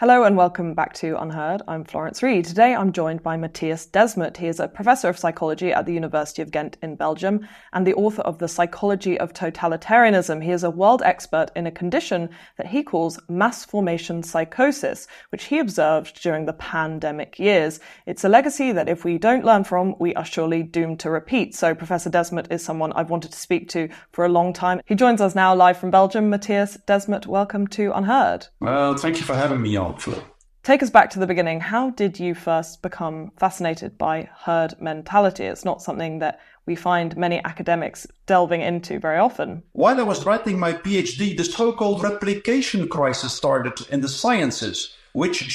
Hello and welcome back to UnHerd. I'm Florence Reed. Today I'm joined by Mattias Desmet. He is a professor of psychology at the University of Ghent in Belgium and the author of The Psychology of Totalitarianism. He is a world expert in a condition that he calls mass formation psychosis, which he observed during the pandemic years. It's a legacy that if we don't learn from, we are surely doomed to repeat. So Professor Desmet is someone I've wanted to speak to for a long time. He joins us now live from Belgium. Mattias Desmet, welcome to UnHerd. Well, thank you for having me on. Take us back to the beginning. How did you first become fascinated by herd mentality? It's not something that we find many academics delving into very often. While I was writing my PhD, the so-called replication crisis started in the sciences, this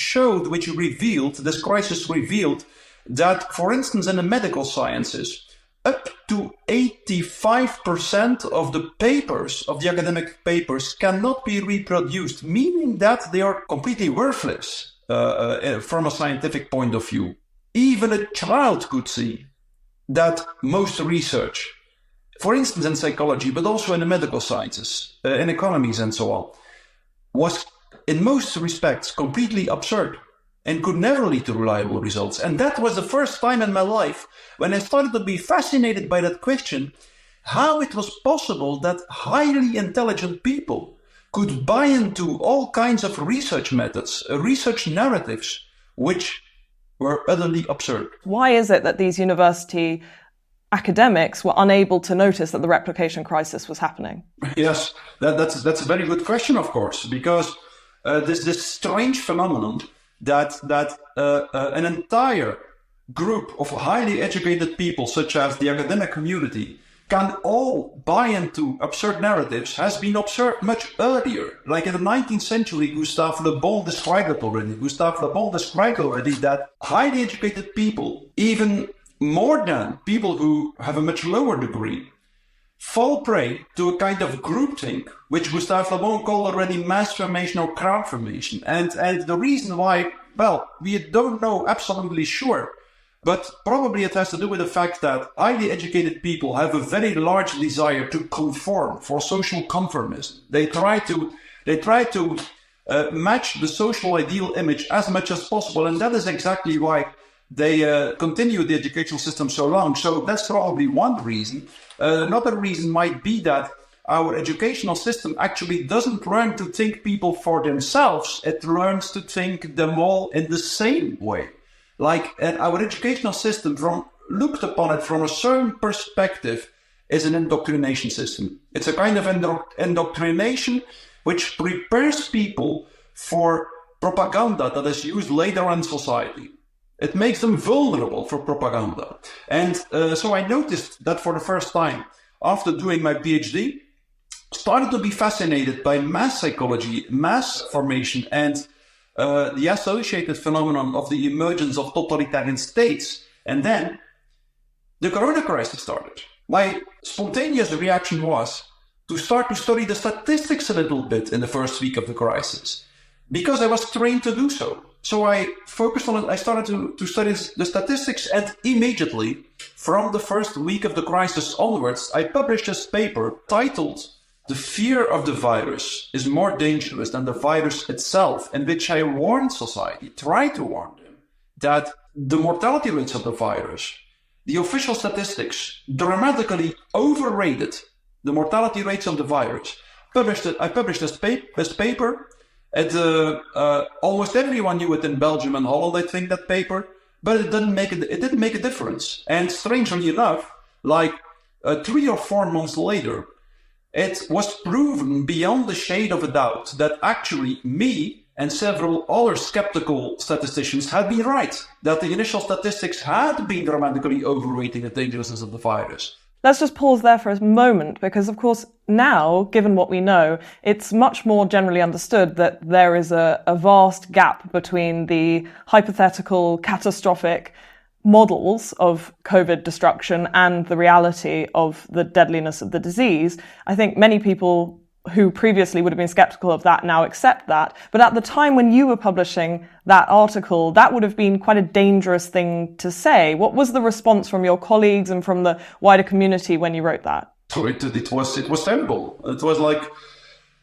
crisis revealed that, for instance, in the medical sciences, up to 85% of the academic papers cannot be reproduced, meaning that they are completely worthless from a scientific point of view. Even a child could see that most research, for instance in psychology, but also in the medical sciences, in economies and so on, was in most respects completely absurd and could never lead to reliable results. And that was the first time in my life when I started to be fascinated by that question, how it was possible that highly intelligent people could buy into all kinds of research methods, research narratives, which were utterly absurd. Why is it that these university academics were unable to notice that the replication crisis was happening? Yes, that's a very good question, of course, because this strange phenomenon that an entire group of highly educated people, such as the academic community, can all buy into absurd narratives has been observed much earlier. Like in the 19th century, Gustave Le Bon described already that highly educated people, even more than people who have a much lower degree, fall prey to a kind of groupthink, which Gustave Le Bon called already mass formation or crowd formation. And the reason why, well, we don't know absolutely sure, but probably it has to do with the fact that highly educated people have a very large desire to conform, for social conformism. They try to match the social ideal image as much as possible, and that is exactly why they continue the educational system so long. So that's probably one reason. Another reason might be that our educational system actually doesn't learn to think people for themselves. It learns to think them all in the same way. And our educational system, looked upon it from a certain perspective, is an indoctrination system. It's a kind of indoctrination which prepares people for propaganda that is used later in society. It makes them vulnerable for propaganda. And so I noticed that for the first time, after doing my PhD, started to be fascinated by mass psychology, mass formation, and the associated phenomenon of the emergence of totalitarian states. And then the corona crisis started. My spontaneous reaction was to start to study the statistics a little bit in the first week of the crisis, because I was trained to do so. So I focused on it. I started to study the statistics, and immediately, from the first week of the crisis onwards, I published this paper titled "The Fear of the Virus is More Dangerous Than the Virus Itself," in which I warned society, tried to warn them, that the mortality rates of the virus, the official statistics, dramatically overrated the mortality rates of the virus. I published this paper. Almost everyone knew it in Belgium and Holland, I think, that paper, but it didn't make a difference. And strangely enough, 3 or 4 months later, it was proven beyond the shade of a doubt that actually me and several other skeptical statisticians had been right, that the initial statistics had been dramatically overrating the dangerousness of the virus. Let's just pause there for a moment, because of course now, given what we know, it's much more generally understood that there is a vast gap between the hypothetical, catastrophic models of COVID destruction and the reality of the deadliness of the disease. I think many people who previously would have been skeptical of that now accept that. But at the time when you were publishing that article, that would have been quite a dangerous thing to say. What was the response from your colleagues and from the wider community when you wrote that? So it was terrible. It was like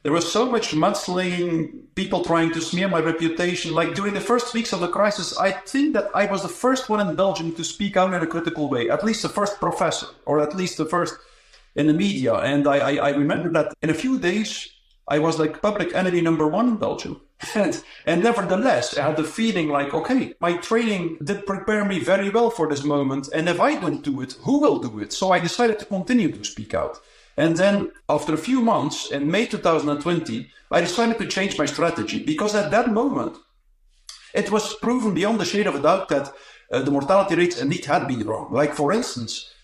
There was so much mudslinging, people trying to smear my reputation. Like during the first weeks of the crisis, I think that I was the first one in Belgium to speak out in a critical way, at least the first professor, or at least the first in the media. And I remember that in a few days, I was like public enemy number one in Belgium. And nevertheless, I had the feeling like, okay, my training did prepare me very well for this moment. And if I don't do it, who will do it? So I decided to continue to speak out. And then after a few months, in May 2020, I decided to change my strategy, because at that moment, it was proven beyond a shade of a doubt that the mortality rates indeed had been wrong. Like, for instance,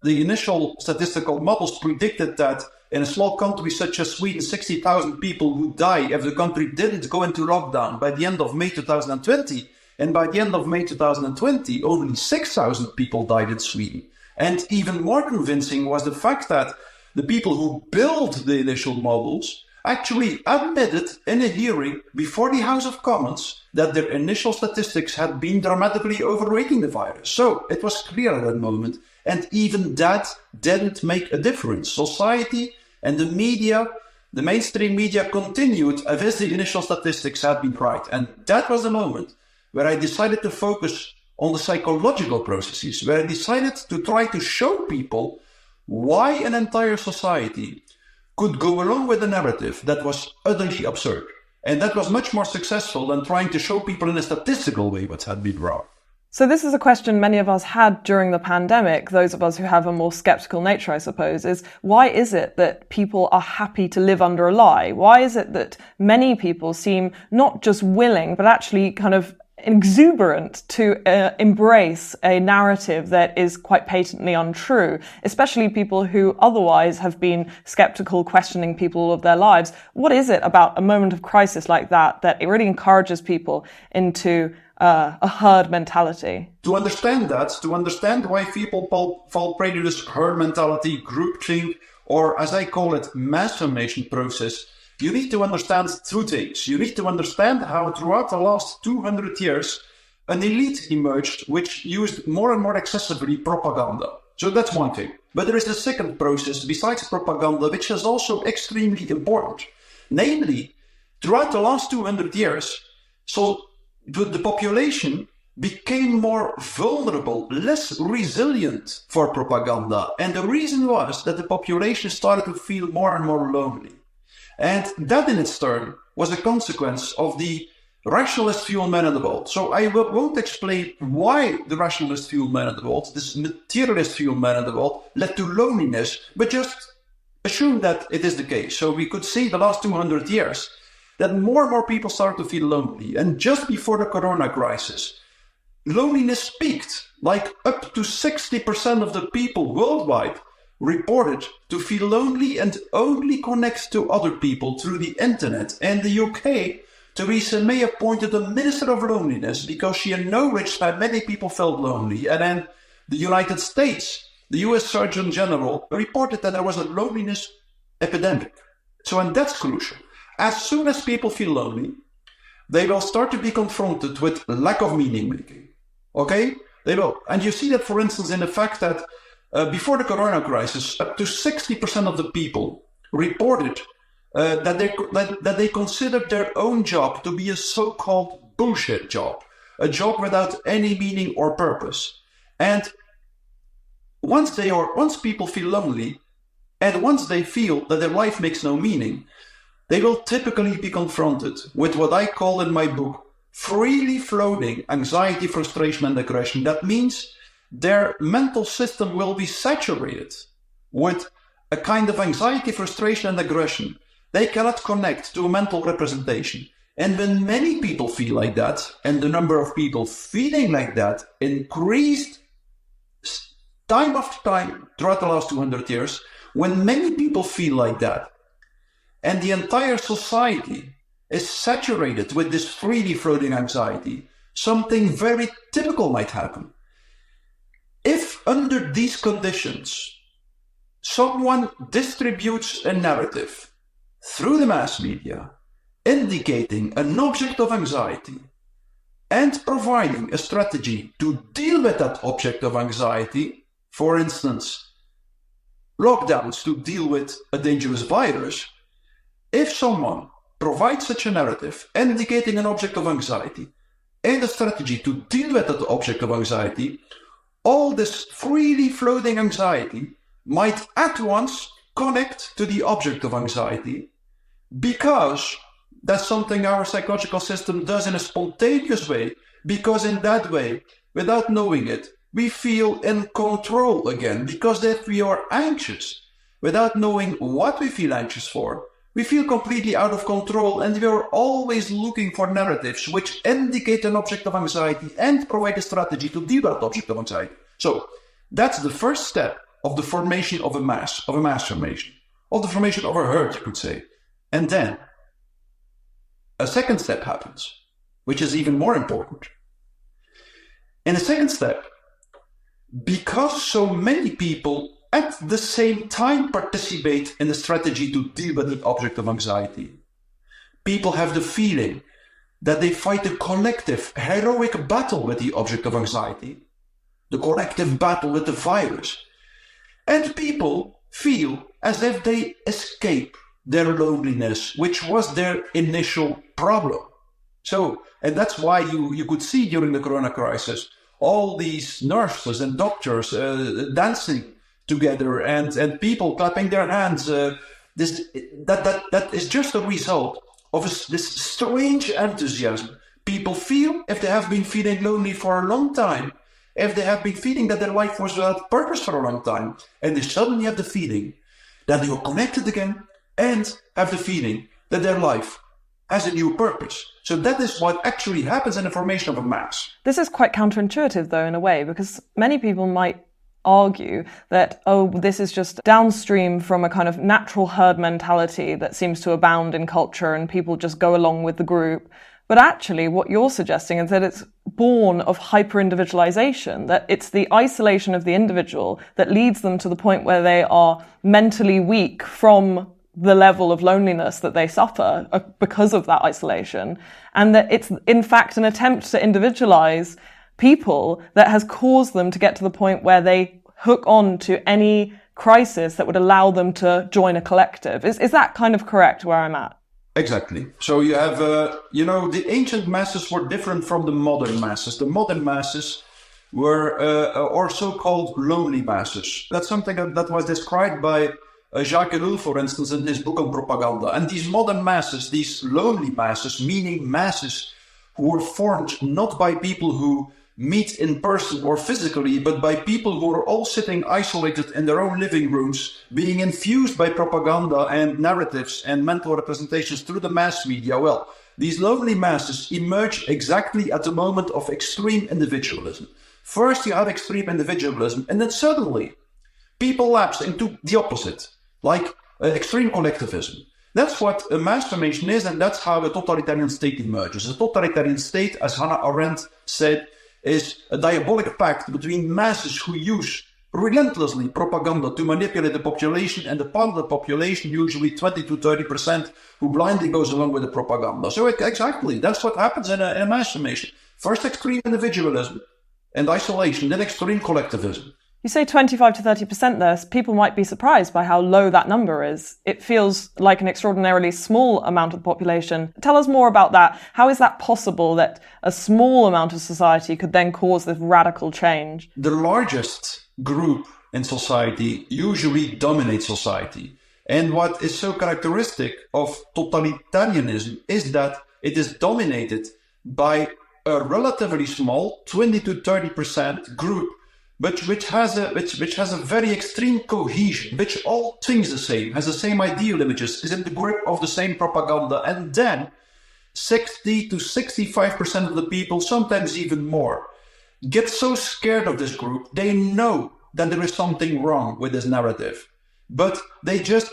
the initial statistical models predicted that in a small country such as Sweden, 60,000 people would die if the country didn't go into lockdown by the end of May 2020. And by the end of May 2020, only 6,000 people died in Sweden. And even more convincing was the fact that the people who built the initial models actually admitted in a hearing before the House of Commons that their initial statistics had been dramatically overrating the virus. So it was clear at that moment. And even that didn't make a difference. Society and the media, the mainstream media, continued as if the initial statistics had been right. And that was the moment where I decided to focus on the psychological processes, where I decided to try to show people why an entire society could go along with a narrative that was utterly absurd. And that was much more successful than trying to show people in a statistical way what had been wrong. So this is a question many of us had during the pandemic, those of us who have a more skeptical nature, I suppose, is why is it that people are happy to live under a lie? Why is it that many people seem not just willing, but actually kind of exuberant to embrace a narrative that is quite patently untrue, especially people who otherwise have been skeptical, questioning people all of their lives? What is it about a moment of crisis like that that it really encourages people into a herd mentality? To understand that, to understand why people fall prey to this herd mentality, groupthink, or as I call it, mass formation process, you need to understand two things. You need to understand how throughout the last 200 years, an elite emerged which used more and more excessively propaganda. So that's one thing. But there is a second process besides propaganda, which is also extremely important. Namely, throughout the last 200 years, so the population became more vulnerable, less resilient for propaganda. And the reason was that the population started to feel more and more lonely. And that in its turn was a consequence of the rationalist view on man in the world. So I won't explain why the rationalist view on man in the world, this materialist view on man in the world, led to loneliness, but just assume that it is the case. So we could see the last 200 years that more and more people started to feel lonely. And just before the corona crisis, loneliness peaked. Like up to 60% of the people worldwide reported to feel lonely and only connect to other people through the internet. And the UK, Theresa May appointed a minister of loneliness because she acknowledged that many people felt lonely. And then the United States, the US Surgeon General, reported that there was a loneliness epidemic. So, and that's crucial. As soon as people feel lonely, they will start to be confronted with lack of meaning making. Okay? They will. And you see that, for instance, in the fact that before the corona crisis, up to 60% of the people reported that they considered their own job to be a so-called bullshit job, a job without any meaning or purpose. And once people feel lonely, and once they feel that their life makes no meaning, they will typically be confronted with what I call in my book freely floating anxiety, frustration, and aggression. That means their mental system will be saturated with a kind of anxiety, frustration, and aggression. They cannot connect to a mental representation. And when many people feel like that, and the number of people feeling like that increased time after time throughout the last 200 years, when many people feel like that, and the entire society is saturated with this freely floating anxiety, something very typical might happen. If under these conditions, someone distributes a narrative through the mass media, indicating an object of anxiety and providing a strategy to deal with that object of anxiety, for instance, lockdowns to deal with a dangerous virus, If someone provides such a narrative indicating an object of anxiety and a strategy to deal with that object of anxiety, all this freely floating anxiety might at once connect to the object of anxiety, because that's something our psychological system does in a spontaneous way, because in that way, without knowing it, we feel in control again. Because if we are anxious, without knowing what we feel anxious for, we feel completely out of control, and we are always looking for narratives which indicate an object of anxiety and provide a strategy to deal with that object of anxiety. So that's the first step of the formation of a mass formation, of the formation of a herd, you could say. And then a second step happens, which is even more important. In the second step, because so many people at the same time participate in the strategy to deal with the object of anxiety, people have the feeling that they fight a collective, heroic battle with the object of anxiety, the collective battle with the virus. And people feel as if they escape their loneliness, which was their initial problem. So, and that's why you could see during the corona crisis, all these nurses and doctors dancing together and people clapping their hands. That is just a result of this strange enthusiasm people feel if they have been feeling lonely for a long time, if they have been feeling that their life was without purpose for a long time, and they suddenly have the feeling that they are connected again and have the feeling that their life has a new purpose. So that is what actually happens in the formation of a mass. This is quite counterintuitive, though, in a way, because many people might argue that, oh, this is just downstream from a kind of natural herd mentality that seems to abound in culture and people just go along with the group. But actually, what you're suggesting is that it's born of hyper-individualization, that it's the isolation of the individual that leads them to the point where they are mentally weak from the level of loneliness that they suffer because of that isolation, and that it's in fact an attempt to individualize people that has caused them to get to the point where they hook on to any crisis that would allow them to join a collective. Is that kind of correct where I'm at? Exactly. So you have, the ancient masses were different from the modern masses. The modern masses were, or so-called lonely masses. That's something that was described by Jacques Ellul, for instance, in his book on propaganda. And these modern masses, these lonely masses, meaning masses who were formed not by people who meet in person or physically, but by people who are all sitting isolated in their own living rooms, being infused by propaganda and narratives and mental representations through the mass media. Well, these lonely masses emerge exactly at the moment of extreme individualism. First you have extreme individualism, and then suddenly people lapse into the opposite, like extreme collectivism. That's what a mass formation is, and that's how a totalitarian state emerges. A totalitarian state, as Hannah Arendt said, is a diabolic pact between masses who use relentlessly propaganda to manipulate the population, and the part of the population, usually 20 to 30%, who blindly goes along with the propaganda. So exactly, that's what happens in a mass formation. First extreme individualism and isolation, then extreme collectivism. You say 25 to 30% there. People might be surprised by how low that number is. It feels like an extraordinarily small amount of the population. Tell us more about that. How is that possible that a small amount of society could then cause this radical change? The largest group in society usually dominates society. And what is so characteristic of totalitarianism is that it is dominated by a relatively small 20 to 30% group, but which has a very extreme cohesion, which all thinks the same, has the same ideal images, is in the grip of the same propaganda, and then 60 to 65% of the people, sometimes even more, get so scared of this group, they know that there is something wrong with this narrative, but they just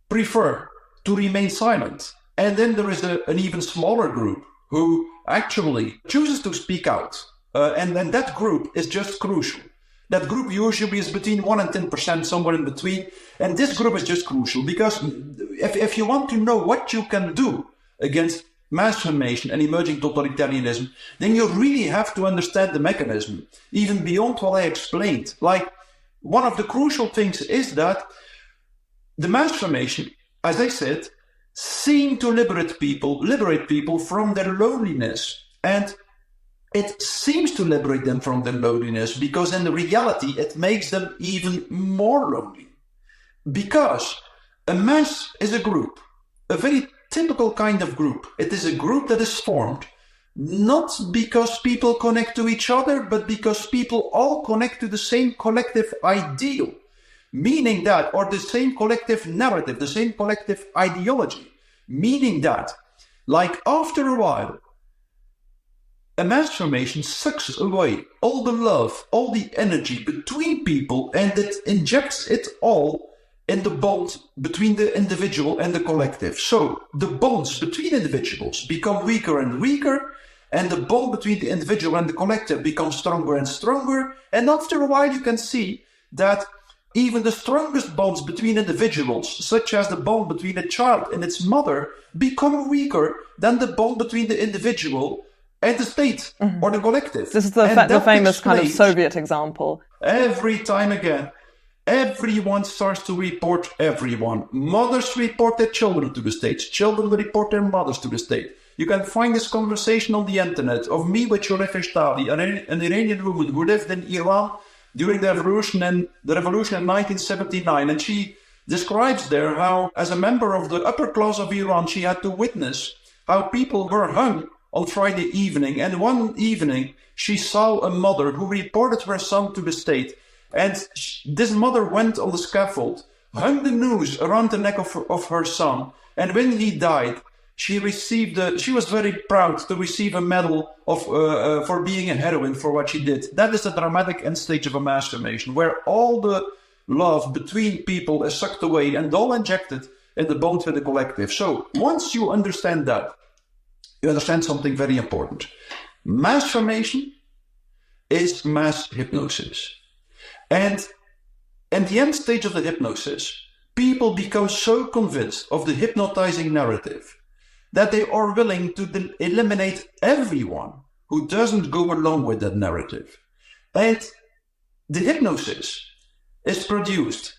prefer to remain silent. And then there is an even smaller group who actually chooses to speak out. And then that group is just crucial. That group usually is between 1 and 10%, somewhere in between. And this group is just crucial because if you want to know what you can do against mass formation and emerging totalitarianism, then you really have to understand the mechanism, even beyond what I explained. Like, one of the crucial things is that the mass formation, as I said, seem to liberate people from their loneliness. And it seems to liberate them from their loneliness because in reality, it makes them even more lonely. Because a mass is a group, a very typical kind of group. It is a group that is formed not because people connect to each other, but because people all connect to the same collective ideal. Meaning that, or the same collective narrative, the same collective ideology. Meaning that, like after a while, a mass formation sucks away all the love, all the energy between people, and it injects it all in the bond between the individual and the collective. So the bonds between individuals become weaker and weaker, and the bond between the individual and the collective becomes stronger and stronger. And after a while, you can see that even the strongest bonds between individuals, such as the bond between a child and its mother, become weaker than the bond between the individual and the state or the collective. This is the famous kind of Soviet example. Every time again, everyone starts to report everyone. Mothers report their children to the state. Children report their mothers to the state. You can find this conversation on the internet of me with Yulef Eshtali, an Iranian woman who lived in Iran during the revolution in 1979. And she describes there how, as a member of the upper class of Iran, she had to witness how people were hung on Friday evening. And one evening, she saw a mother who reported her son to the state. And this mother went on the scaffold, hung the noose around the neck of her son. And when he died, she was very proud to receive a medal for being a heroine for what she did. That is the dramatic end stage of a mass formation, where all the love between people is sucked away and all injected in the bond with the collective. So once you understand that, you understand something very important. Mass formation is mass hypnosis. And in the end stage of the hypnosis, people become so convinced of the hypnotizing narrative that they are willing to eliminate everyone who doesn't go along with that narrative. And the hypnosis is produced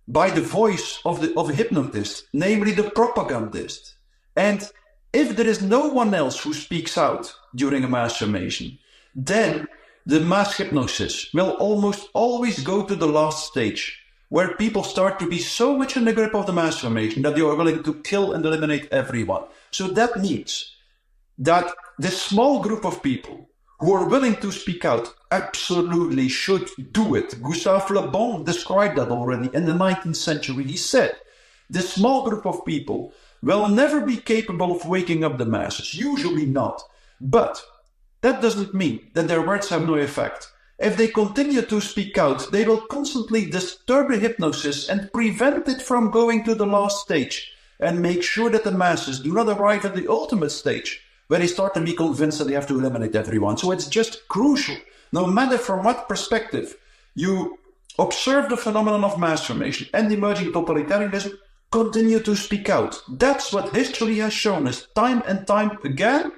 by the voice of a hypnotist, namely the propagandist. And if there is no one else who speaks out during a mass formation, then the mass hypnosis will almost always go to the last stage, where people start to be so much in the grip of the mass formation that they are willing to kill and eliminate everyone. So that means that this small group of people who are willing to speak out absolutely should do it. Gustave Le Bon described that already in the 19th century. He said, this small group of people will never be capable of waking up the masses, usually not. But that doesn't mean that their words have no effect. If they continue to speak out, they will constantly disturb the hypnosis and prevent it from going to the last stage, and make sure that the masses do not arrive at the ultimate stage, where they start to be convinced that they have to eliminate everyone. So it's just crucial, no matter from what perspective you observe the phenomenon of mass formation and emerging totalitarianism, continue to speak out. That's what history has shown us time and time again.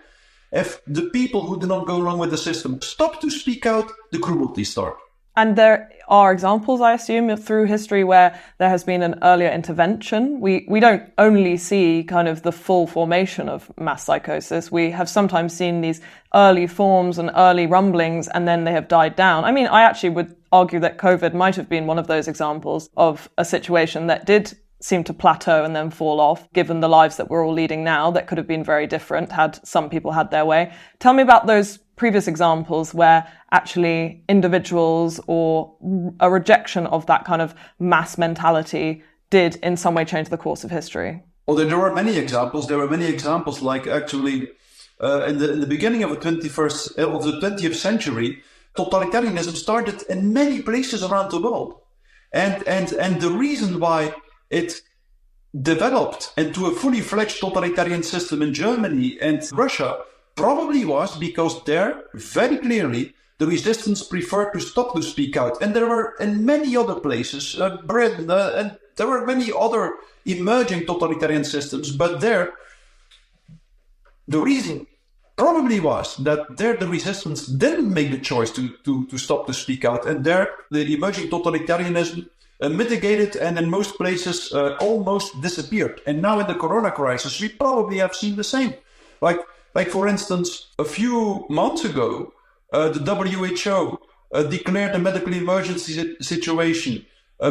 If the people who do not go along with the system stop to speak out, the cruelties start. And there are examples, I assume, through history where there has been an earlier intervention. We don't only see kind of the full formation of mass psychosis. We have sometimes seen these early forms and early rumblings, and then they have died down. I mean, I actually would argue that COVID might have been one of those examples of a situation that did seem to plateau and then fall off, given the lives that we're all leading now, that could have been very different had some people had their way. Tell me about those previous examples where actually individuals or a rejection of that kind of mass mentality did in some way change the course of history. Well, there were many examples. There were many examples, like actually in the beginning of the 20th century, totalitarianism started in many places around the world. And the reason why it developed into a fully fledged totalitarian system in Germany and Russia probably was because there, very clearly, the resistance preferred to stop to speak out. And there were in many other places, Britain, and there were many other emerging totalitarian systems, but there, the reason probably was that there the resistance didn't make the choice to stop to speak out. And there, the emerging totalitarianism mitigated and in most places almost disappeared. And now in the corona crisis, we probably have seen the same. Like for instance, a few months ago, the WHO declared a medical emergency situation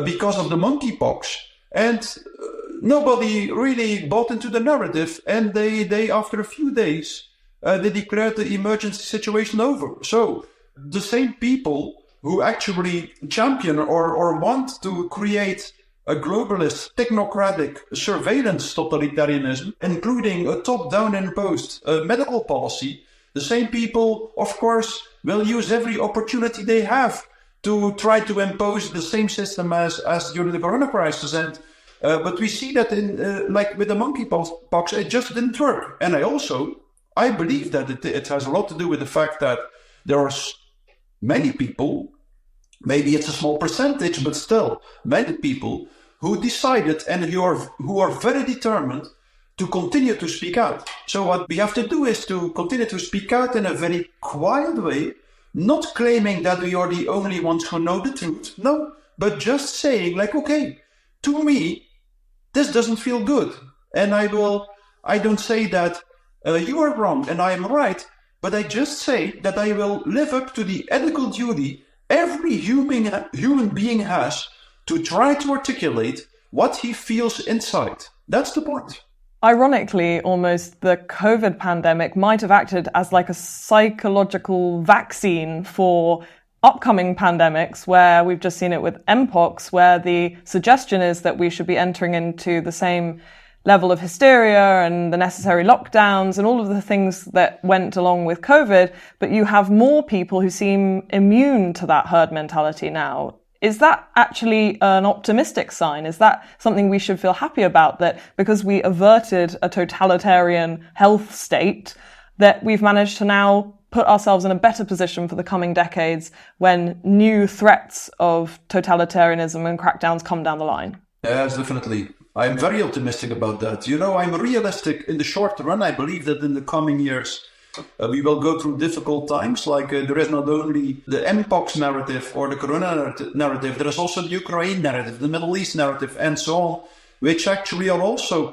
because of the monkeypox, and nobody really bought into the narrative. And they after a few days, they declared the emergency situation over. So the same people who actually champion or want to create a globalist, technocratic surveillance totalitarianism, including a top-down imposed medical policy, the same people, of course, will use every opportunity they have to try to impose the same system as during the corona crisis. And but we see that in like with the monkeypox, it just didn't work. And I believe that it has a lot to do with the fact that there are many people, maybe it's a small percentage, but still many people who decided and who are very determined to continue to speak out. So what we have to do is to continue to speak out in a very quiet way, not claiming that we are the only ones who know the truth, no, but just saying like, okay, to me, this doesn't feel good. And I don't say that you are wrong and I am right, but I just say that I will live up to the ethical duty every human being has to try to articulate what he feels inside. That's the point. Ironically, almost the COVID pandemic might have acted as like a psychological vaccine for upcoming pandemics, where we've just seen it with Mpox, where the suggestion is that we should be entering into the same level of hysteria and the necessary lockdowns and all of the things that went along with COVID, but you have more people who seem immune to that herd mentality now. Is that actually an optimistic sign? Is that something we should feel happy about, that because we averted a totalitarian health state, that we've managed to now put ourselves in a better position for the coming decades when new threats of totalitarianism and crackdowns come down the line? Yes, definitely. I'm very optimistic about that. You know, I'm realistic in the short run. I believe that in the coming years, we will go through difficult times. Like there is not only the Mpox narrative or the Corona narrative, there is also the Ukraine narrative, the Middle East narrative, and so on, which actually are also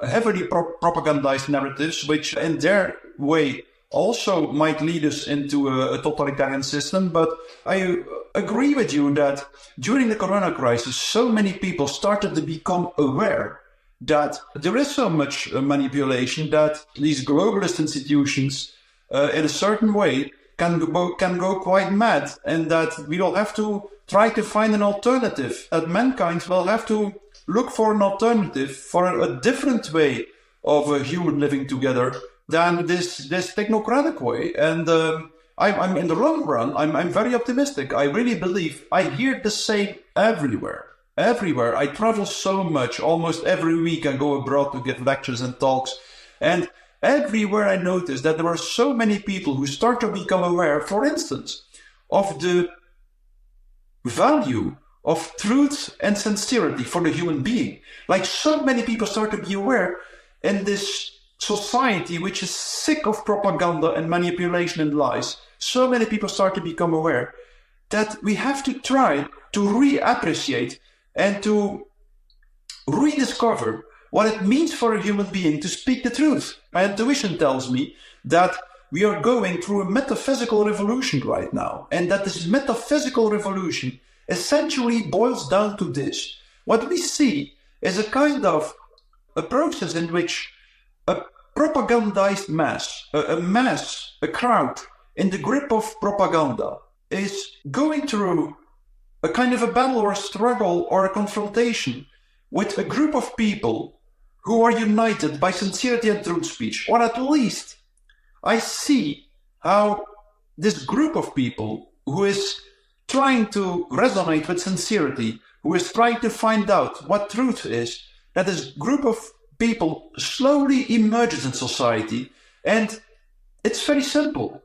heavily propagandized narratives, which in their way also might lead us into a totalitarian system. But I agree with you that during the Corona crisis, so many people started to become aware that there is so much manipulation, that these globalist institutions in a certain way can go quite mad, and that we will have to try to find an alternative, that mankind will have to look for an alternative, for a different way of human living together than this technocratic way. And I'm in the long run, I'm very optimistic. I really believe, I hear the same everywhere. I travel so much, almost every week I go abroad to give lectures and talks. And everywhere I notice that there are so many people who start to become aware, for instance, of the value of truth and sincerity for the human being. Like so many people start to be aware in this society which is sick of propaganda and manipulation and lies. So many people start to become aware that we have to try to reappreciate and to rediscover what it means for a human being to speak the truth. My intuition tells me that we are going through a metaphysical revolution right now, and that this metaphysical revolution essentially boils down to this. What we see is a kind of a process in which a propagandized mass, a crowd in the grip of propaganda, is going through a kind of a battle or a struggle or a confrontation with a group of people who are united by sincerity and truth speech. Or at least I see how this group of people who is trying to resonate with sincerity, who is trying to find out what truth is, that this group of people slowly emerges in society. And it's very simple.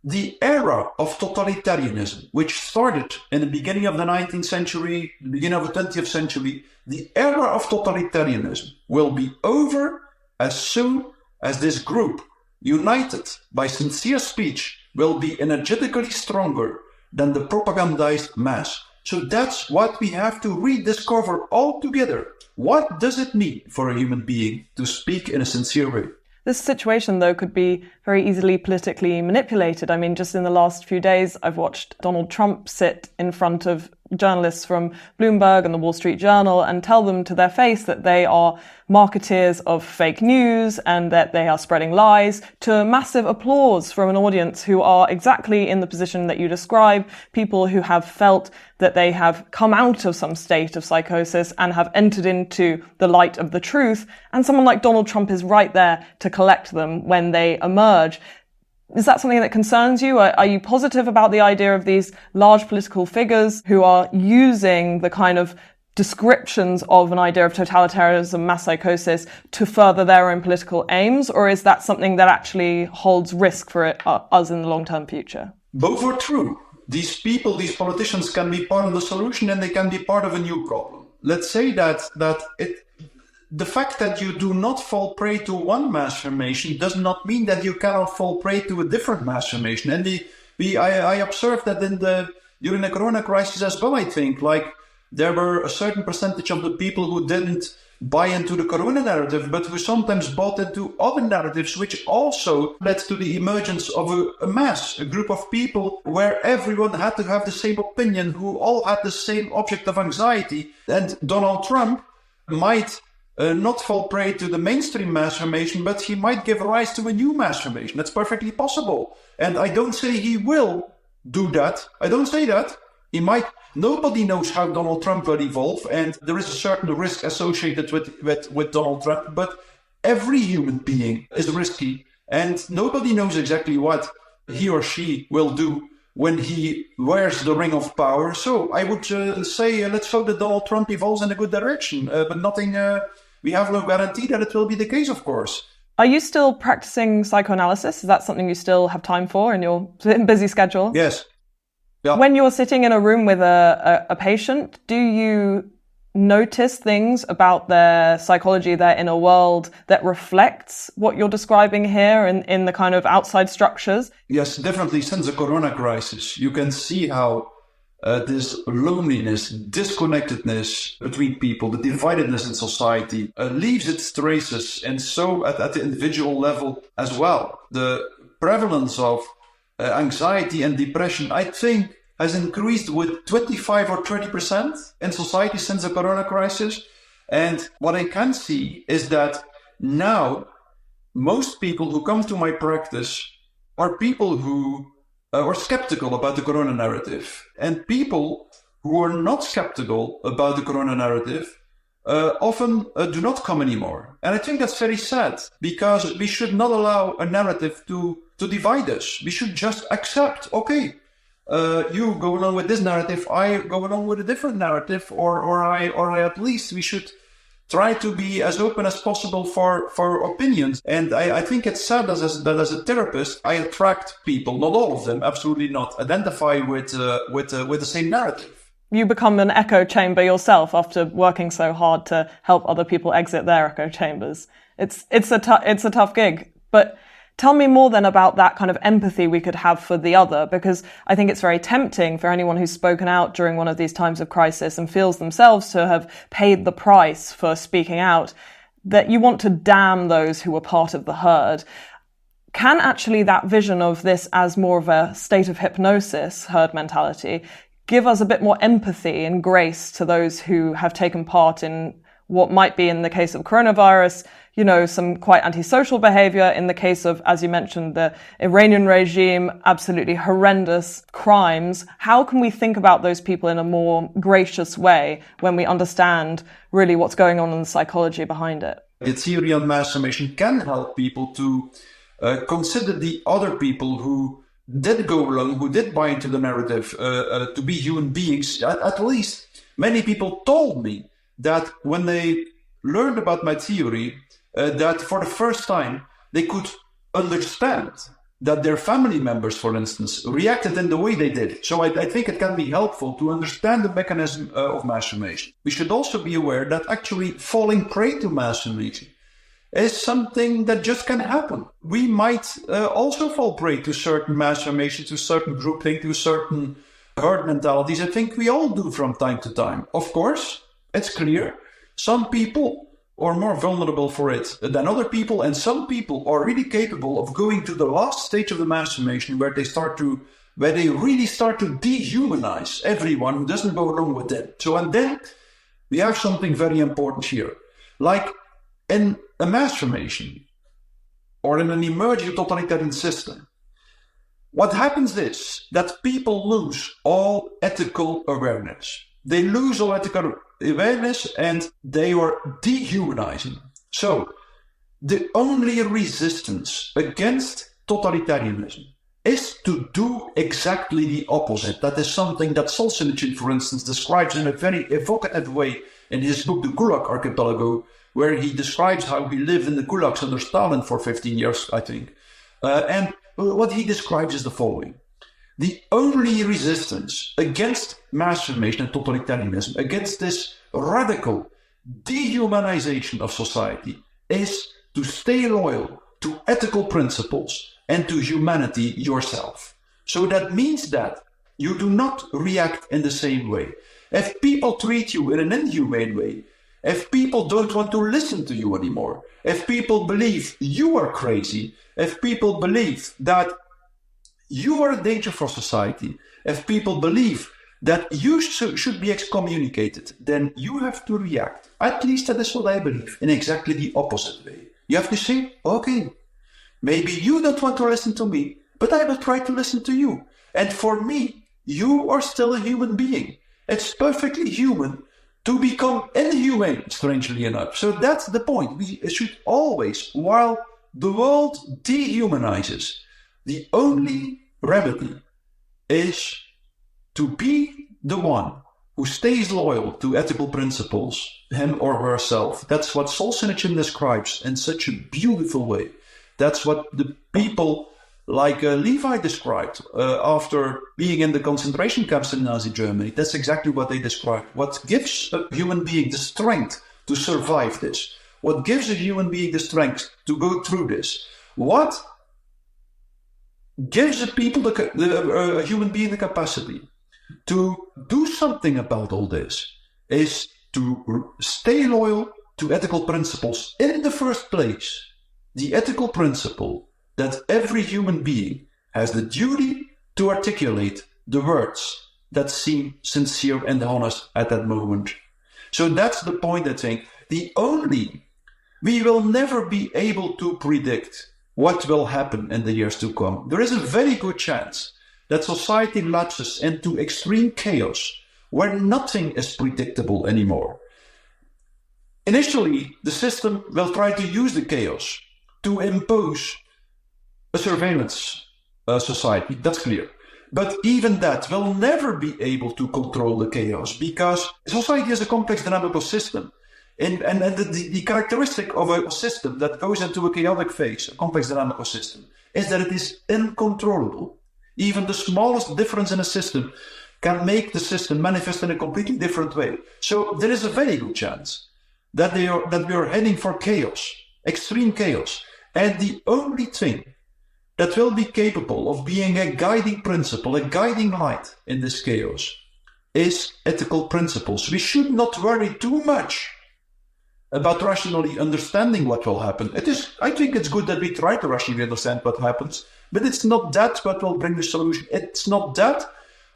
The era of totalitarianism, which started in the beginning of the 19th century, the beginning of the 20th century, the era of totalitarianism will be over as soon as this group, united by sincere speech, will be energetically stronger than the propagandized mass. So that's what we have to rediscover altogether. What does it mean for a human being to speak in a sincere way? This situation, though, could be very easily politically manipulated. I mean, just in the last few days, I've watched Donald Trump sit in front of journalists from Bloomberg and the Wall Street Journal and tell them to their face that they are marketeers of fake news and that they are spreading lies, to massive applause from an audience who are exactly in the position that you describe, people who have felt that they have come out of some state of psychosis and have entered into the light of the truth. And someone like Donald Trump is right there to collect them when they emerge. Is that something that concerns you? Are you positive about the idea of these large political figures who are using the kind of descriptions of an idea of totalitarianism, mass psychosis, to further their own political aims? Or is that something that actually holds risk for us in the long-term future? Both are true. These people, these politicians can be part of the solution and they can be part of a new problem. Let's say the fact that you do not fall prey to one mass formation does not mean that you cannot fall prey to a different mass formation. And I observed that during the corona crisis as well, I think, like there were a certain percentage of the people who didn't buy into the corona narrative, but who sometimes bought into other narratives, which also led to the emergence of a group of people where everyone had to have the same opinion, who all had the same object of anxiety. And Donald Trump might not fall prey to the mainstream mass formation, but he might give rise to a new mass formation. That's perfectly possible. And I don't say he will do that. I don't say that. He might. Nobody knows how Donald Trump will evolve, and there is a certain risk associated with Donald Trump, but every human being is risky, and nobody knows exactly what he or she will do when he wears the ring of power. So I would say let's hope that Donald Trump evolves in a good direction, but nothing... we have no guarantee that it will be the case, of course. Are you still practicing psychoanalysis? Is that something you still have time for in your busy schedule? Yes. Yeah. When you're sitting in a room with a patient, do you notice things about their psychology, their inner world, that reflects what you're describing here in the kind of outside structures? Yes, definitely. Since the corona crisis, you can see how this loneliness, disconnectedness between people, the dividedness in society leaves its traces, and so at the individual level as well. The prevalence of anxiety and depression, I think, has increased with 25 or 30% in society since the corona crisis. And what I can see is that now most people who come to my practice are people who are skeptical about the corona narrative. And people who are not skeptical about the corona narrative often do not come anymore. And I think that's very sad, because we should not allow a narrative to divide us. We should just accept, okay, you go along with this narrative, I go along with a different narrative, or I at least we should try to be as open as possible for opinions. And I think it's sad that as a therapist, I attract people, not all of them, absolutely not, identify with the same narrative. You become an echo chamber yourself after working so hard to help other people exit their echo chambers. It's a tough gig. But tell me more then about that kind of empathy we could have for the other, because I think it's very tempting for anyone who's spoken out during one of these times of crisis and feels themselves to have paid the price for speaking out, that you want to damn those who were part of the herd. Can actually that vision of this as more of a state of hypnosis, herd mentality, give us a bit more empathy and grace to those who have taken part in what might be, in the case of coronavirus, some quite antisocial behavior. In the case of, as you mentioned, the Iranian regime, absolutely horrendous crimes. How can we think about those people in a more gracious way when we understand really what's going on in the psychology behind it? The theory on mass formation can help people to consider the other people who did go along, who did buy into the narrative, to be human beings. At least many people told me that when they learned about my theory, that for the first time they could understand that their family members, for instance, reacted in the way they did. So I think it can be helpful to understand the mechanism of mass formation. We should also be aware that actually falling prey to mass formation is something that just can happen. We might also fall prey to certain mass formation, to certain groupthink, to certain herd mentalities, I think we all do from time to time. Of course, it's clear. Some people are more vulnerable for it than other people, and some people are really capable of going to the last stage of the mass formation where they really start to dehumanize everyone who doesn't go along with them. So, and then we have something very important here. Like in a mass formation or in an emerging totalitarian system, what happens is that people lose all ethical awareness. They lose all ethical awareness and they are dehumanizing. So, the only resistance against totalitarianism is to do exactly the opposite. That is something that Solzhenitsyn, for instance, describes in a very evocative way in his book, The Gulag Archipelago, where he describes how he lived in the gulags under Stalin for 15 years, I think. And what he describes is the following. The only resistance against mass formation and totalitarianism, against this radical dehumanization of society, is to stay loyal to ethical principles and to humanity yourself. So that means that you do not react in the same way. If people treat you in an inhumane way, if people don't want to listen to you anymore, if people believe you are crazy, if people believe that you are a danger for society, if people believe that you should be excommunicated, then you have to react. At least that is what I believe, in exactly the opposite way. You have to say, okay, maybe you don't want to listen to me, but I will try to listen to you. And for me, you are still a human being. It's perfectly human to become inhumane, strangely enough. So that's the point. We should always, while the world dehumanizes, the only remedy is to be the one who stays loyal to ethical principles, him or herself. That's what Solzhenitsyn describes in such a beautiful way. That's what the people like Levi described after being in the concentration camps in Nazi Germany. That's exactly what they described. What gives a human being the strength to survive this? What gives a human being the strength to go through this? What gives a human being the capacity to do something about all this is to stay loyal to ethical principles in the first place. The ethical principle that every human being has the duty to articulate the words that seem sincere and honest at that moment. So that's the point, I think. We will never be able to predict what will happen in the years to come. There is a very good chance that society lapses into extreme chaos where nothing is predictable anymore. Initially, the system will try to use the chaos to impose a surveillance society, that's clear. But even that will never be able to control the chaos because society is a complex dynamical system. And the characteristic of a system that goes into a chaotic phase, a complex dynamical system, is that it is uncontrollable. Even the smallest difference in a system can make the system manifest in a completely different way. So there is a very good chance that we are heading for chaos, extreme chaos. And the only thing that will be capable of being a guiding principle, a guiding light in this chaos, is ethical principles. We should not worry too much about rationally understanding what will happen. I think it's good that we try to rationally understand what happens, but it's not that what will bring the solution. It's not that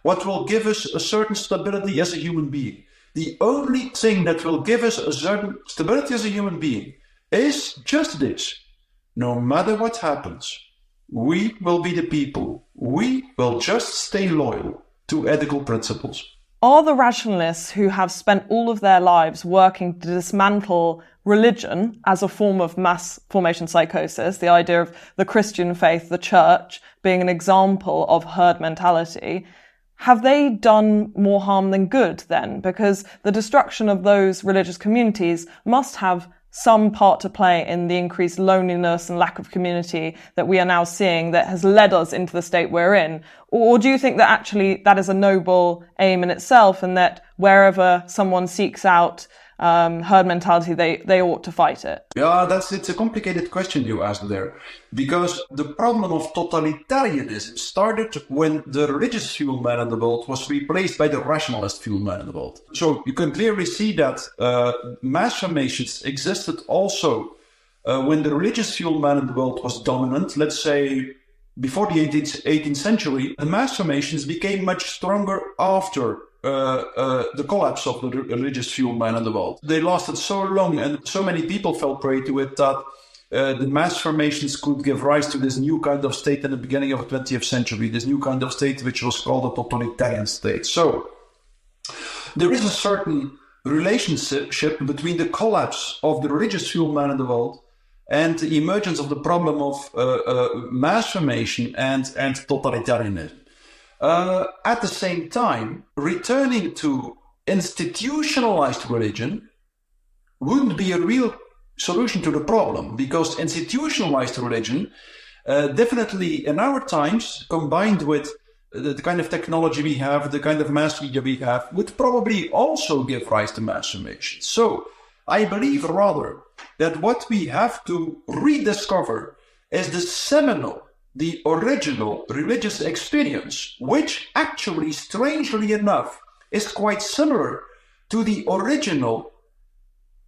what will give us a certain stability as a human being. The only thing that will give us a certain stability as a human being is just this. No matter what happens, we will be the people. We will just stay loyal to ethical principles. Are the rationalists who have spent all of their lives working to dismantle religion as a form of mass formation psychosis, the idea of the Christian faith, the church, being an example of herd mentality, have they done more harm than good then? Because the destruction of those religious communities must have some part to play in the increased loneliness and lack of community that we are now seeing that has led us into the state we're in? Or do you think that actually that is a noble aim in itself and that wherever someone seeks out herd mentality, they ought to fight it? Yeah, it's a complicated question you asked there, because the problem of totalitarianism started when the religious fuel man in the world was replaced by the rationalist fuel man in the world. So you can clearly see that mass formations existed also when the religious fuel man in the world was dominant. Let's say before the 18th century, the mass formations became much stronger after the collapse of the religious fuel man in the world. They lasted so long and so many people fell prey to it that the mass formations could give rise to this new kind of state in the beginning of the 20th century, this new kind of state which was called a totalitarian state. So there is a certain relationship between the collapse of the religious fuel man in the world and the emergence of the problem of mass formation and totalitarianism. At the same time, returning to institutionalized religion wouldn't be a real solution to the problem, because institutionalized religion, definitely in our times, combined with the kind of technology we have, the kind of mass media we have, would probably also give rise to mass formation. So I believe rather that what we have to rediscover is the seminal, the original religious experience, which actually, strangely enough, is quite similar to the original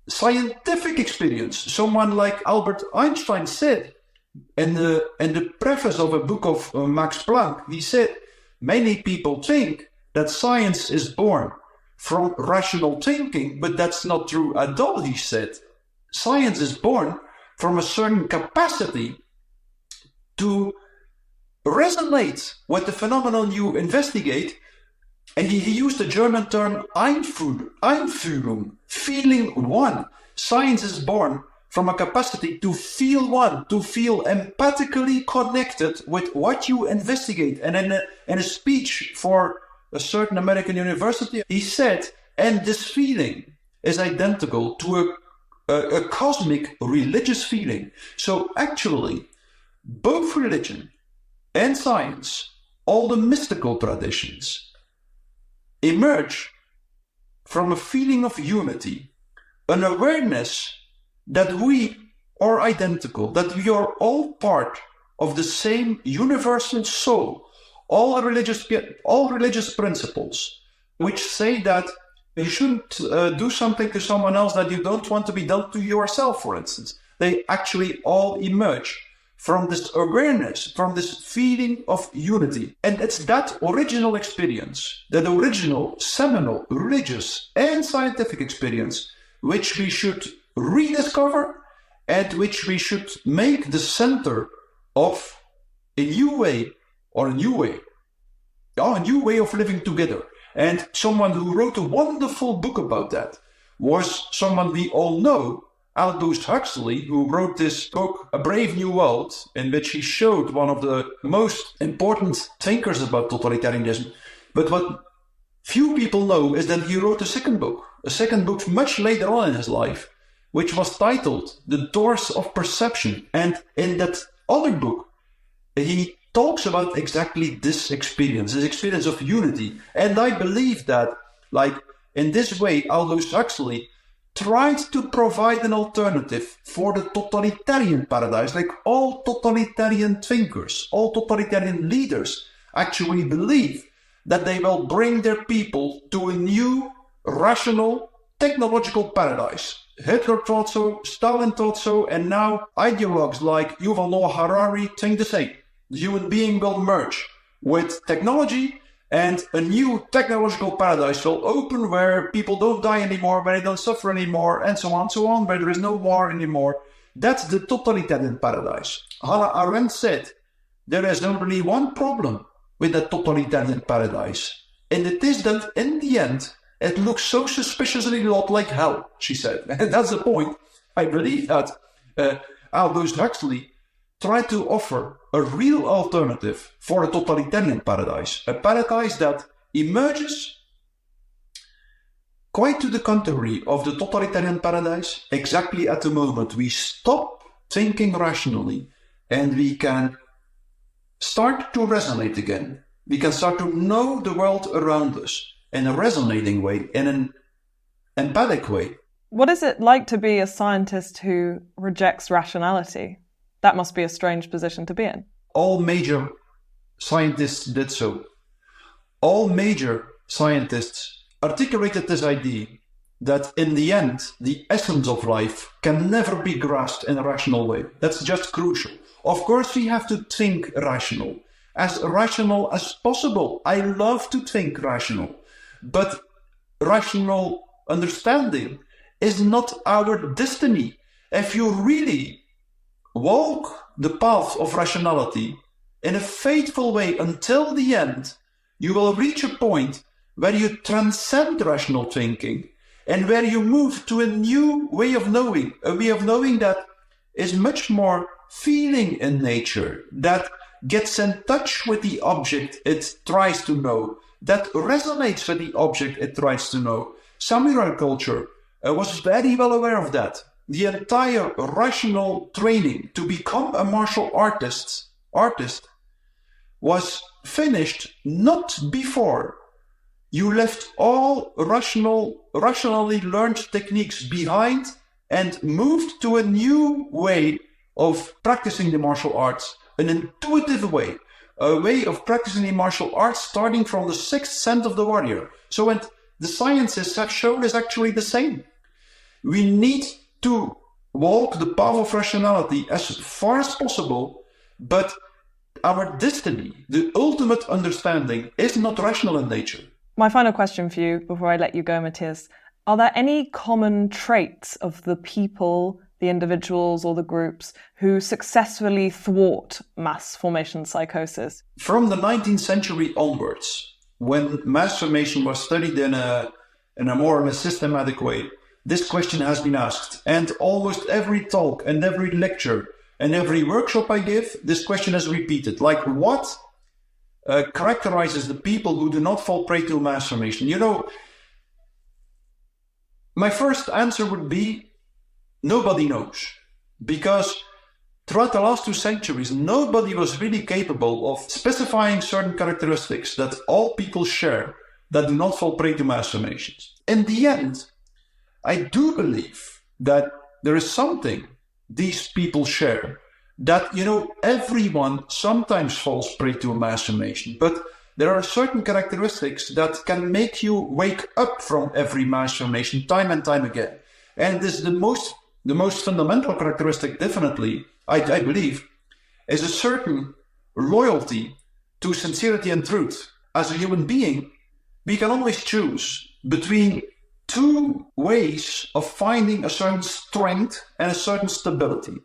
scientific experience. Someone like Albert Einstein said in the preface of a book of Max Planck, he said, many people think that science is born from rational thinking, but that's not true at all, he said. Science is born from a certain capacity to resonate with the phenomenon you investigate. And he used the German term Einfühlung, feeling one. Science is born from a capacity to feel one, to feel empathically connected with what you investigate. And in a speech for a certain American university, he said, and this feeling is identical to a cosmic religious feeling. So actually, both religion and science, all the mystical traditions, emerge from a feeling of unity, an awareness that we are identical, that we are all part of the same universal soul, all religious principles, which say that you shouldn't do something to someone else that you don't want to be done to yourself, for instance. They actually all emerge from this awareness, from this feeling of unity. And it's that original experience, that original, seminal, religious and scientific experience, which we should rediscover and which we should make the center of a new way of living together. And someone who wrote a wonderful book about that was someone we all know, Aldous Huxley, who wrote this book, A Brave New World, in which he showed one of the most important thinkers about totalitarianism. But what few people know is that he wrote a second book much later on in his life, which was titled The Doors of Perception. And in that other book, he talks about exactly this experience of unity. And I believe that, like, in this way, Aldous Huxley tried to provide an alternative for the totalitarian paradise. Like, all totalitarian thinkers, all totalitarian leaders actually believe that they will bring their people to a new, rational, technological paradise. Hitler thought so, Stalin thought so, and now ideologues like Yuval Noah Harari think the same. The human being will merge with technology, and a new technological paradise will open where people don't die anymore, where they don't suffer anymore, and so on, where there is no war anymore. That's the totalitarian paradise. Hannah Arendt said, there is only one problem with that totalitarian paradise, and it is that in the end, it looks so suspiciously a lot like hell, she said. And that's the point. I believe that Aldous Huxley tried to offer a real alternative for a totalitarian paradise, a paradise that emerges quite to the contrary of the totalitarian paradise, exactly at the moment we stop thinking rationally and we can start to resonate again. We can start to know the world around us in a resonating way, in an empathic way. What is it like to be a scientist who rejects rationality? That must be a strange position to be in. All major scientists did so. All major scientists articulated this idea that in the end, the essence of life can never be grasped in a rational way. That's just crucial. Of course, we have to think rational as possible. I love to think rational, but rational understanding is not our destiny. If you really walk the path of rationality in a faithful way until the end, you will reach a point where you transcend rational thinking and where you move to a new way of knowing, a way of knowing that is much more feeling in nature, that gets in touch with the object it tries to know, that resonates with the object it tries to know. Samurai culture was very well aware of that. The entire rational training to become a martial artist was finished not before you left all rationally learned techniques behind and moved to a new way of practicing the martial arts, an intuitive way, a way of practicing the martial arts starting from the sixth sense of the warrior. So, and the sciences have shown is actually the same. We need to walk the path of rationality as far as possible, but our destiny, the ultimate understanding, is not rational in nature. My final question for you before I let you go, Mattias. Are there any common traits of the people, the individuals or the groups who successfully thwart mass formation psychosis? From the 19th century onwards, when mass formation was studied in a more or less systematic way, this question has been asked. And almost every talk and every lecture and every workshop I give, this question is repeated. Like, what characterizes the people who do not fall prey to mass formation? You know, my first answer would be nobody knows. Because throughout the last 2 centuries, nobody was really capable of specifying certain characteristics that all people share that do not fall prey to mass formations. In the end, I do believe that there is something these people share, that, you know, everyone sometimes falls prey to a mass formation, but there are certain characteristics that can make you wake up from every mass formation time and time again. And this is the most fundamental characteristic, definitely, I believe, is a certain loyalty to sincerity and truth. As a human being, we can always choose between two ways of finding a certain strength and a certain stability.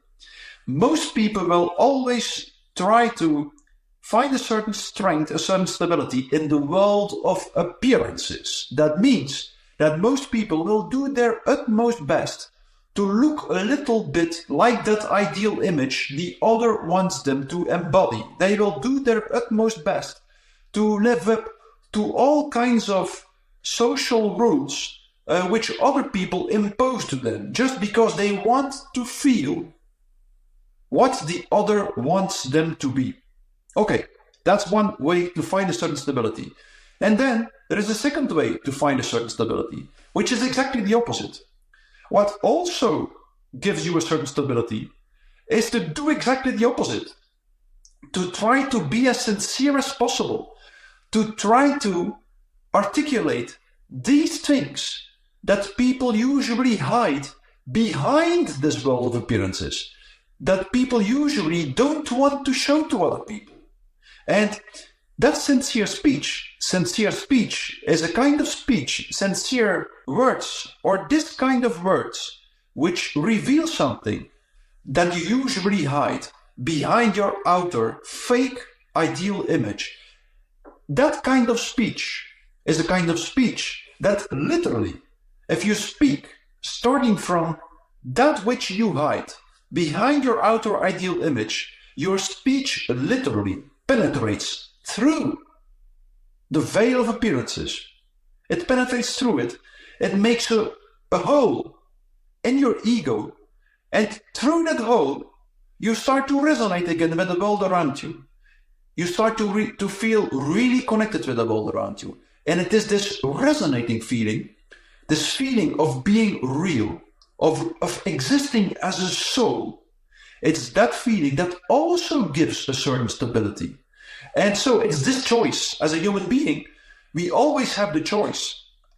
Most people will always try to find a certain strength, a certain stability in the world of appearances. That means that most people will do their utmost best to look a little bit like that ideal image the other wants them to embody. They will do their utmost best to live up to all kinds of social rules which other people impose to them, just because they want to feel what the other wants them to be. Okay, that's one way to find a certain stability. And then there is a second way to find a certain stability, which is exactly the opposite. What also gives you a certain stability is to do exactly the opposite. To try to be as sincere as possible. To try to articulate these things that people usually hide behind this world of appearances, that people usually don't want to show to other people. And that's sincere speech. Sincere speech is a kind of speech, sincere words, or this kind of words, which reveal something that you usually hide behind your outer, fake, ideal image. That kind of speech is a kind of speech that literally, if you speak starting from that which you hide behind your outer ideal image, your speech literally penetrates through the veil of appearances. It penetrates through it. It makes a hole in your ego. And through that hole, you start to resonate again with the world around you. You start to feel really connected with the world around you. And it is this resonating feeling this feeling of being real, of existing as a soul, it's that feeling that also gives a certain stability. And so it's this choice. As a human being, we always have the choice.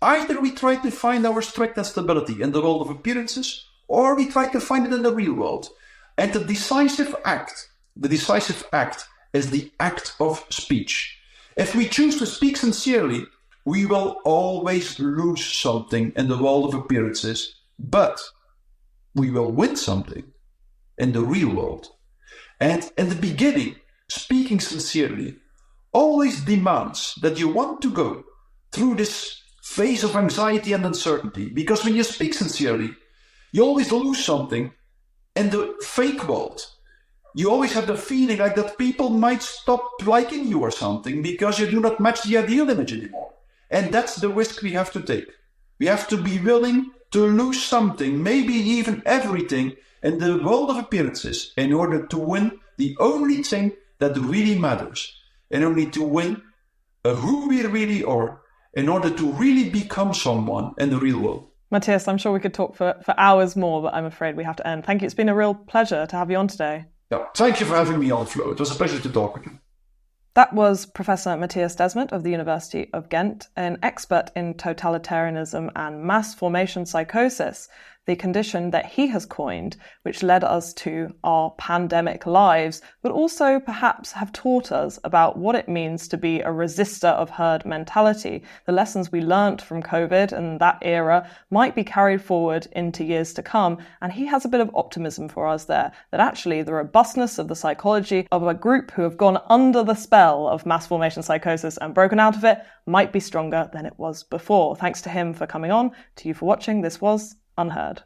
Either we try to find our strength and stability in the world of appearances, or we try to find it in the real world. And the decisive act is the act of speech. If we choose to speak sincerely, we will always lose something in the world of appearances, but we will win something in the real world. And in the beginning, speaking sincerely always demands that you want to go through this phase of anxiety and uncertainty, because when you speak sincerely, you always lose something in the fake world. You always have the feeling like that people might stop liking you or something because you do not match the ideal image anymore. And that's the risk we have to take. We have to be willing to lose something, maybe even everything, in the world of appearances in order to win the only thing that really matters, and only to win who we really are in order to really become someone in the real world. Mattias, I'm sure we could talk for hours more, but I'm afraid we have to end. Thank you. It's been a real pleasure to have you on today. Yeah, thank you for having me on, Flo. It was a pleasure to talk with you. That was Professor Mattias Desmet of the University of Ghent, an expert in totalitarianism and mass formation psychosis, the condition that he has coined, which led us to our pandemic lives, but also perhaps have taught us about what it means to be a resistor of herd mentality. The lessons we learnt from COVID and that era might be carried forward into years to come, and he has a bit of optimism for us there, that actually the robustness of the psychology of a group who have gone under the spell of mass formation psychosis and broken out of it might be stronger than it was before. Thanks to him for coming on, to you for watching. This was UnHerd.